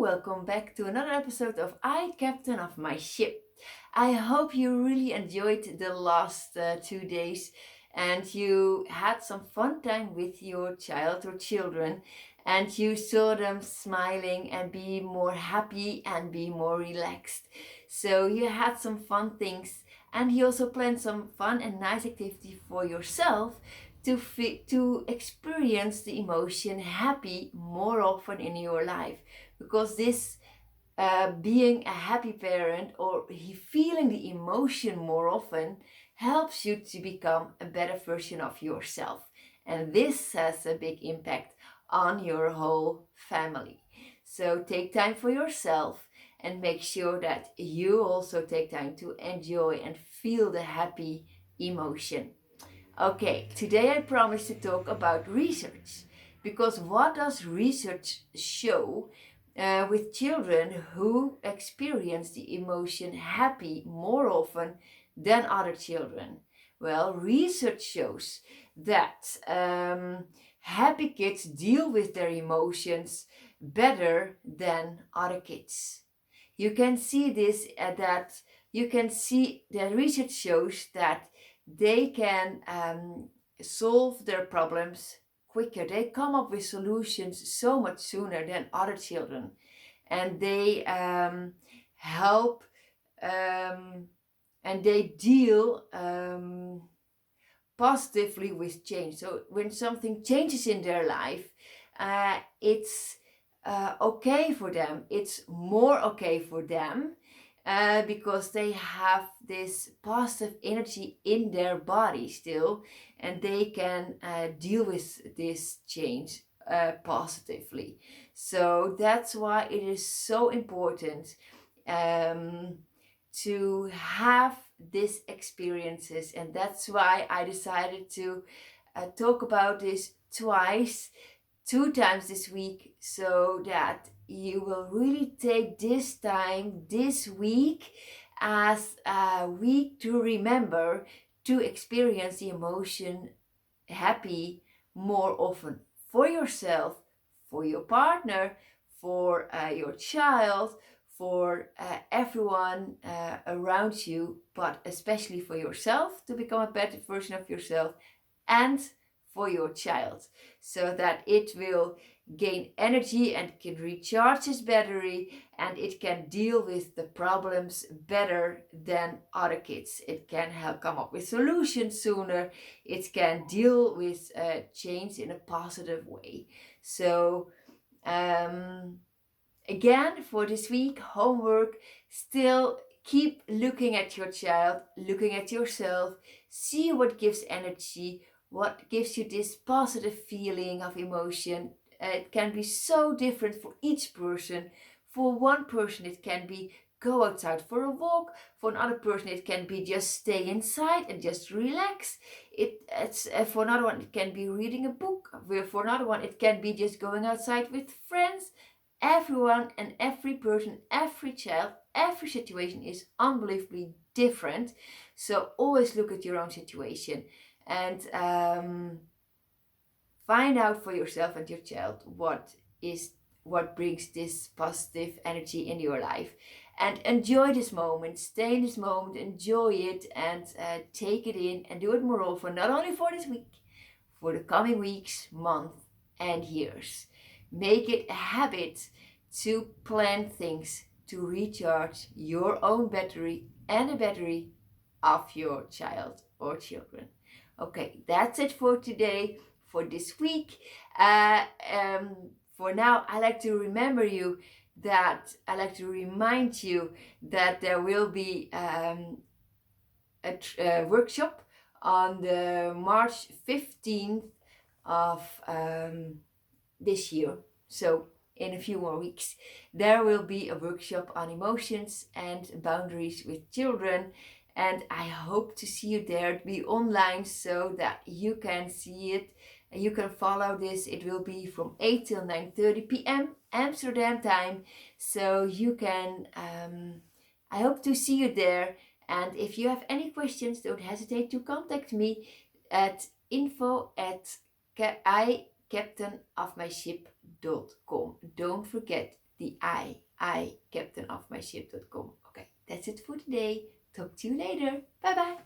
welcome back to another episode of I, Captain of My Ship. I hope you really enjoyed the last 2 days and you had some fun time with your child or children and you saw them smiling and be more happy and be more relaxed. So you had some fun things and you also planned some fun and nice activity for yourself to experience the emotion happy more often in your life, because this being a happy parent or feeling the emotion more often helps you to become a better version of yourself, and this has a big impact on your whole family. So take time for yourself and make sure that you also take time to enjoy and feel the happy emotion. Okay, today I promise to talk about research, because what does research show with children who experience the emotion happy more often than other children? Well, research shows that happy kids deal with their emotions better than other kids. You can see this that you can see that research shows that they can solve their problems quicker. They come up with solutions so much sooner than other children, and they help and they deal positively with change. So when something changes in their life, it's okay for them. It's more okay for them because they have this positive energy in their body still, and they can deal with this change positively. So that's why it is so important um, to have these experiences, and that's why I decided to talk about this twice, 2 times this week, so that you will really take this time this week as a week to remember to experience the emotion happy more often for yourself, for your partner, for your child, for everyone around you, but especially for yourself, to become a better version of yourself, and for your child, so that it will gain energy and can recharge its battery, and it can deal with the problems better than other kids. It can help come up with solutions sooner. It can deal with change in a positive way. So again, for this week, homework, still keep looking at your child, looking at yourself, see what gives energy, what gives you this positive feeling of emotion. It can be so different for each person. For one person, it can be go outside for a walk. For another person, it can be just stay inside and just relax. For another one, it can be reading a book. For another one, it can be just going outside with friends. Everyone and every person, every child, every situation is unbelievably different. So always look at your own situation and find out for yourself and your child what brings this positive energy in your life, and enjoy this moment. Stay in this moment, enjoy it, and take it in and do it more often, not only for this week, for the coming weeks, months, and years. Make it a habit to plan things to recharge your own battery and the battery of your child or children. Okay, that's it for today, for this week. For now, I like to remind you that there will be a workshop on the March 15th of this year. So in a few more weeks, there will be a workshop on emotions and boundaries with children. And I hope to see you there. It'll be online so that you can see it. You can follow this. It will be from 8 till 9:30 p.m. Amsterdam time. So you can, I hope to see you there. And if you have any questions, don't hesitate to contact me at info@icaptainofmyship.com. Don't forget the I, captain of my ship.com. Okay, that's it for today. Talk to you later. Bye bye.